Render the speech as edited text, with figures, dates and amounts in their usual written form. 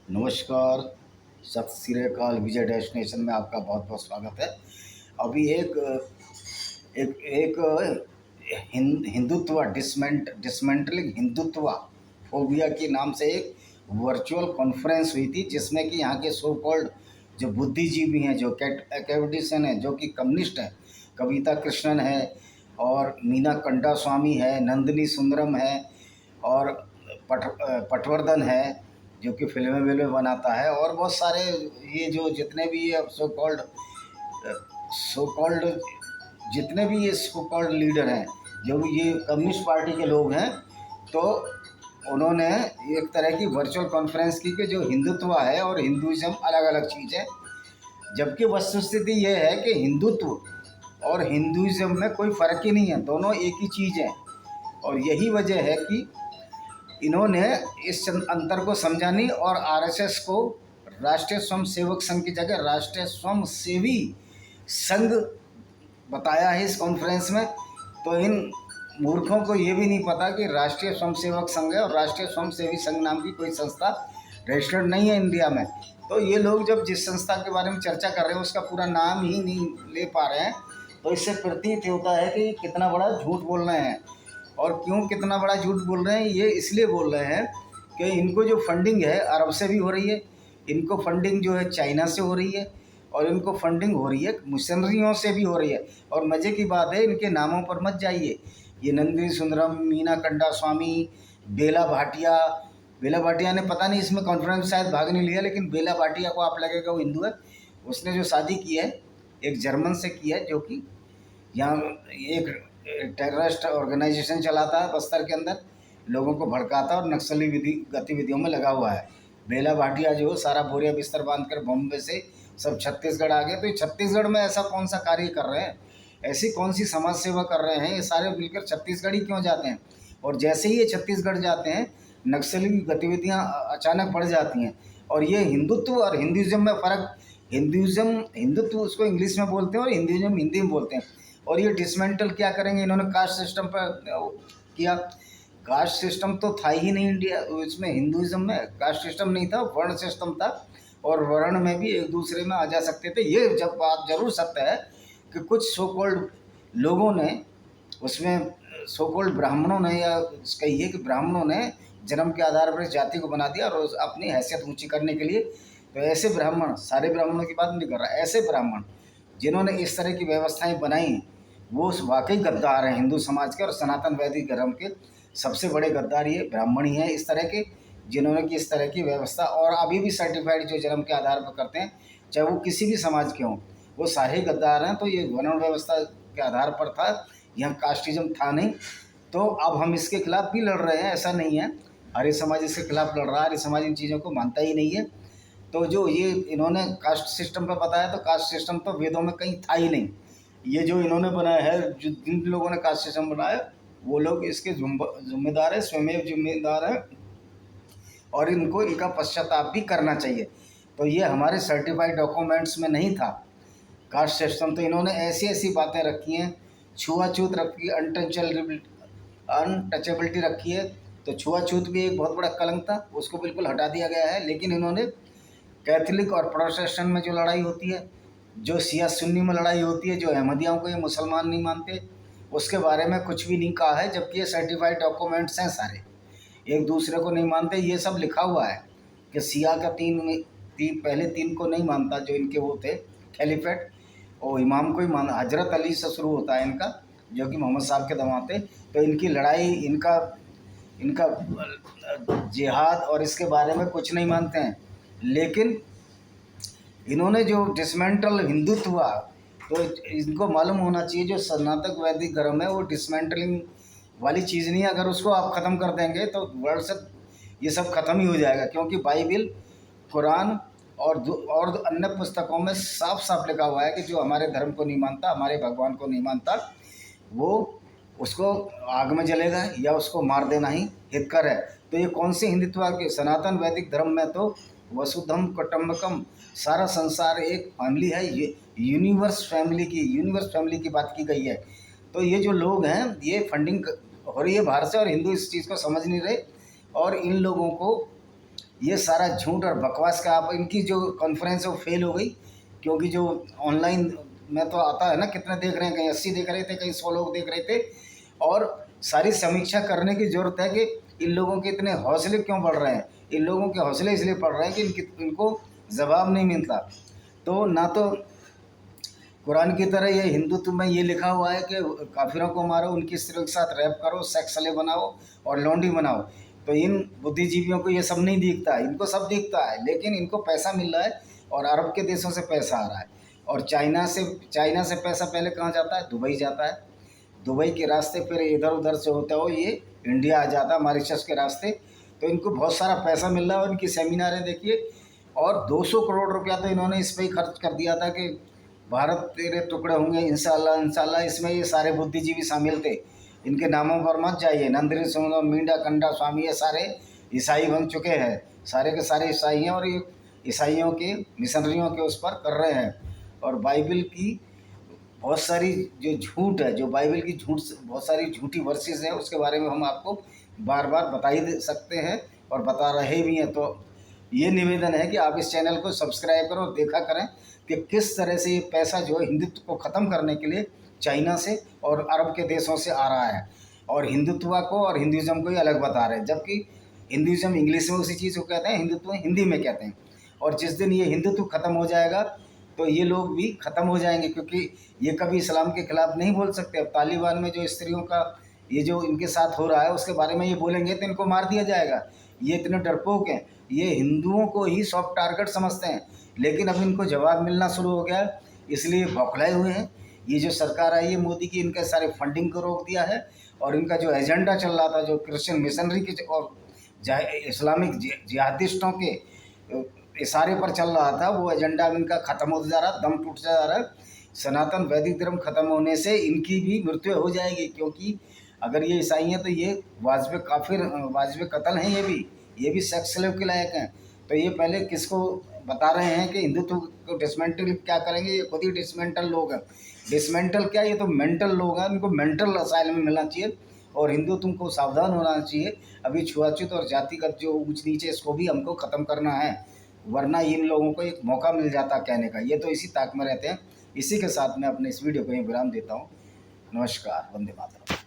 नमस्कार, सत श्री अकाल। विजय डेस्टिनेशन में आपका बहुत बहुत स्वागत है। अभी एक एक हिंदुत्व डिसमेंटलिंग हिंदुत्व फोबिया के नाम से एक वर्चुअल कॉन्फ्रेंस हुई थी, जिसमें कि यहाँ के सो कॉल्ड जो बुद्धिजीवी हैं, जो एकेडमिशियन हैं, जो कि कम्युनिस्ट हैं, कविता कृष्णन है और मीना कंडा स्वामी है, नंदिनी सुंदरम है और पटवर्धन है जो कि फिल्में बनाता है, और बहुत सारे ये जो जितने भी ये सो कॉल्ड जितने भी ये सो कॉल्ड लीडर हैं, जो भी ये कम्युनिस्ट पार्टी के लोग हैं, तो उन्होंने एक तरह की वर्चुअल कॉन्फ्रेंस की कि जो हिंदुत्व है और हिंदुज़म अलग अलग चीज़ है। जबकि वस्तुस्थिति ये है कि हिंदुत्व और हिंदुज़म में कोई फ़र्क ही नहीं है, दोनों एक ही चीज़ है। और यही वजह है कि इन्होंने इस अंतर को समझा नहीं और आरएसएस को राष्ट्रीय स्वयंसेवक संघ की जगह राष्ट्रीय स्वयंसेवी संघ बताया है इस कॉन्फ्रेंस में। तो इन मूर्खों को ये भी नहीं पता कि राष्ट्रीय स्वयंसेवक संघ है और राष्ट्रीय स्वयंसेवी संघ नाम की कोई संस्था रजिस्टर्ड नहीं है इंडिया में। तो ये लोग जब जिस संस्था के बारे में चर्चा कर रहे हैं उसका पूरा नाम ही नहीं ले पा रहे हैं, तो इससे प्रतीत होता है कि कितना बड़ा झूठ बोल रहे हैं। और क्यों कितना बड़ा झूठ बोल रहे हैं, ये इसलिए बोल रहे हैं कि इनको जो फंडिंग है अरब से भी हो रही है, इनको फंडिंग जो है चाइना से हो रही है, और इनको फंडिंग हो रही है मिशनरियों से भी हो रही है। और मज़े की बात है, इनके नामों पर मत जाइए। ये नंदिनी सुंदरम, मीना कंडा स्वामी, बेला भाटिया ने पता नहीं इसमें कॉन्फ्रेंस में शायद भाग नहीं लिया, लेकिन बेला भाटिया को आप लगेगा वो हिंदू है। उसने जो शादी की है एक जर्मन से की है, जो कि यहाँ एक टेररिस्ट ऑर्गेनाइजेशन चलाता है बस्तर के अंदर, लोगों को भड़काता है और नक्सली गतिविधियों में लगा हुआ है। बेला भाटिया जो सारा बोरिया बिस्तर बांधकर बॉम्बे से सब छत्तीसगढ़ आ गए। तो ये छत्तीसगढ़ में ऐसा कौन सा कार्य कर रहे हैं, ऐसी कौन सी समाज सेवा कर रहे हैं, ये सारे मिलकर छत्तीसगढ़ ही क्यों जाते हैं? और जैसे ही ये छत्तीसगढ़ जाते हैं नक्सली गतिविधियाँ अचानक बढ़ जाती हैं। और ये हिंदुत्व और हिंदुज़म में फ़र्क, हिंदुत्व उसको इंग्लिश में बोलते हैं और हिंदुज़म हिंदी में बोलते हैं। और ये डिसमेंटल क्या करेंगे, इन्होंने कास्ट सिस्टम पर किया। कास्ट सिस्टम तो था ही नहीं इंडिया, इसमें हिंदुज़म में कास्ट सिस्टम नहीं था, वर्ण सिस्टम था, और वर्ण में भी एक दूसरे में आ जा सकते थे। ये जब बात जरूर सत्य है कि कुछ सो कॉल्ड लोगों ने उसमें, सो कॉल्ड ब्राह्मणों ने, या कहिए कि ब्राह्मणों ने जन्म के आधार पर इस जाति को बना दिया और अपनी हैसियत ऊंची करने के लिए। तो ऐसे ब्राह्मण, सारे ब्राह्मणों की बात नहीं कर रहा, ऐसे ब्राह्मण जिन्होंने इस तरह की व्यवस्थाएं बनाई, वो वाकई गद्दार हैं हिंदू समाज के और सनातन वैदिक धर्म के। सबसे बड़े गद्दार ये ब्राह्मण ही हैं, इस तरह के, जिन्होंने कि इस तरह की व्यवस्था, और अभी भी सर्टिफाइड जो जन्म के आधार पर करते हैं, चाहे वो किसी भी समाज के हों, वो सारे गद्दार हैं। तो ये वर्ण व्यवस्था के आधार पर था, यहाँ कास्टिज्म था नहीं। तो अब हम इसके खिलाफ भी लड़ रहे हैं, ऐसा नहीं है। आर्य समाज इसके खिलाफ लड़ रहा है, आर्य समाज इन चीज़ों को मानता ही नहीं है। तो जो ये इन्होंने कास्ट सिस्टम पर बताया, तो कास्ट सिस्टम तो वेदों में कहीं था ही नहीं। ये जो इन्होंने बनाया है, जो जिन लोगों ने कास्ट सिस्टम बनाया, वो लोग इसके जिम्मेदार है, स्वयं जिम्मेदार है, और इनको इनका पश्चाताप भी करना चाहिए। तो ये हमारे सर्टिफाइड डॉक्यूमेंट्स में नहीं था कास्ट सिस्टम। तो इन्होंने ऐसी ऐसी बातें रखी हैं, छुआछूत रखी है, अनटचेबिलिटी रखी है। तो छुआछूत भी एक बहुत बड़ा कलंक था, उसको बिल्कुल हटा दिया गया है। लेकिन इन्होंने कैथलिक और प्रोटेस्टेंट में जो लड़ाई होती है, जो शिया सुन्नी में लड़ाई होती है, जो अहमदियों को ये मुसलमान नहीं मानते, उसके बारे में कुछ भी नहीं कहा है। जबकि ये सर्टिफाइड डॉक्यूमेंट्स हैं सारे, एक दूसरे को नहीं मानते। ये सब लिखा हुआ है कि शिया का पहले तीन को नहीं मानता, जो इनके वो थे खलीफेट, और इमाम को ही मान, हजरत अली से शुरू होता है इनका, जो कि मोहम्मद साहब के दामाद थे। तो इनकी लड़ाई, इनका जिहाद और इसके बारे में कुछ नहीं मानते हैं। लेकिन इन्होंने जो डिसमेंटल हिंदुत्व, तो इनको मालूम होना चाहिए जो सनातन वैदिक धर्म है वो डिसमेंटलिंग वाली चीज़ नहीं है। अगर उसको आप ख़त्म कर देंगे तो वर्ल्ड से ये सब ख़त्म ही हो जाएगा। क्योंकि बाइबिल, कुरान और अन्य पुस्तकों में साफ साफ लिखा हुआ है कि जो हमारे धर्म को नहीं मानता, हमारे भगवान को नहीं मानता, वो उसको आग में जलेगा या उसको मार देना ही हितकर है। तो ये कौन सी हिंदुत्व के, सनातन वैदिक धर्म में तो वसुधम कुटुंबकम, सारा संसार एक फैमिली है, ये यूनिवर्स फैमिली की बात की गई है। तो ये जो लोग हैं, ये फंडिंग हो रही है बाहर से, और हिंदू इस चीज़ को समझ नहीं रहे। और इन लोगों को ये सारा झूठ और बकवास का आप इनकी जो कॉन्फ्रेंस है वो फेल हो गई, क्योंकि जो ऑनलाइन में तो आता है ना, कितने देख रहे हैं, कहीं 80 देख रहे थे, कहीं 100 लोग देख रहे थे। और सारी समीक्षा करने की ज़रूरत है कि इन लोगों के इतने हौसले क्यों बढ़ रहे हैं। इन लोगों के हौसले इसलिए बढ़ रहे हैं कि इनको जवाब नहीं मिलता। तो ना तो कुरान की तरह ये हिंदुत्व में ये लिखा हुआ है कि काफिरों को मारो, उनकी स्त्रियों के साथ रैप करो, सेक्स स्लेव बनाओ और लौंडी बनाओ। तो इन बुद्धिजीवियों को ये सब नहीं दिखता, इनको सब दिखता है, लेकिन इनको पैसा मिल रहा है और अरब के देशों से पैसा आ रहा है। और चाइना से पैसा पहले कहाँ जाता है? दुबई जाता है। दुबई के रास्ते फिर इधर उधर से होता हो ये इंडिया आ जाता है, मॉरिशस के रास्ते। तो इनको बहुत सारा पैसा मिल रहा है और इनकी सेमिनारें देखिए। और 200 करोड़ रुपया तो इन्होंने इस पर ही खर्च कर दिया था कि भारत तेरे टुकड़े होंगे इंशाल्लाह इंशाल्लाह। इसमें ये सारे बुद्धिजीवी शामिल थे, इनके नामों पर मत जाइए। नंदरी सुंदर, मींडा कंडा स्वामी, ये सारे ईसाई बन चुके हैं, सारे के सारे ईसाई हैं और ये ईसाइयों के मिशनरियों के उस पर कर रहे हैं। और बाइबल की बहुत सारी जो झूठ है, जो बाइबल की झूठ, बहुत सारी झूठी वर्सेस हैं, उसके बारे में हम आपको बार बार बता ही दे सकते हैं और बता रहे भी हैं। तो ये निवेदन है कि आप इस चैनल को सब्सक्राइब करो और देखा करें कि किस तरह से ये पैसा जो है हिंदुत्व को ख़त्म करने के लिए चाइना से और अरब के देशों से आ रहा है, और हिंदुत्व को और हिंदुज़म को ही अलग बता रहे हैं। जबकि हिंदुज़म इंग्लिश में उसी चीज़ को कहते हैं, हिंदुत्व हिंदी में कहते हैं। और जिस दिन ये हिंदुत्व ख़त्म हो जाएगा तो ये लोग भी ख़त्म हो जाएंगे, क्योंकि ये कभी इस्लाम के खिलाफ नहीं बोल सकते। अब तालिबान में जो स्त्रियों का ये जो इनके साथ हो रहा है उसके बारे में ये बोलेंगे तो इनको मार दिया जाएगा। ये इतने डरपोक हैं, ये हिंदुओं को ही सॉफ्ट टारगेट समझते हैं। लेकिन अब इनको जवाब मिलना शुरू हो गया है, इसलिए बौखलाए हुए हैं। ये जो सरकार आई है मोदी की, इनके सारे फंडिंग को रोक दिया है। और इनका जो एजेंडा चल रहा था, जो क्रिश्चियन मिशनरी के और इस्लामिक जिहादिस्टों के इशारे पर चल रहा था, वो एजेंडा अब इनका ख़त्म होता जा रहा है, दम टूट जा रहा है। सनातन वैदिक धर्म खत्म होने से इनकी भी मृत्यु हो जाएगी, क्योंकि अगर ये ईसाई हैं तो ये वाजिब काफिर, वाजिब कत्ल हैं। ये भी सेक्स स्लेव के लायक हैं। तो ये पहले किसको बता रहे हैं कि हिंदुत्व को डिसमेंटल क्या करेंगे? ये खुद ही डिसमेंटल लोग हैं। डिसमेंटल क्या, ये तो मेंटल लोग हैं, इनको मेंटल असाइलम में मिलना चाहिए। और हिंदुत्व को सावधान होना चाहिए। अभी छुआछूत और जातिगत जो ऊंच नीचे, इसको भी हमको ख़त्म करना है, वरना इन लोगों को एक मौका मिल जाता कहने का। ये तो इसी ताक में रहते हैं। इसी के साथ मैं अपने इस वीडियो को यहीं विराम देता हूँ। नमस्कार, वंदे मातरम।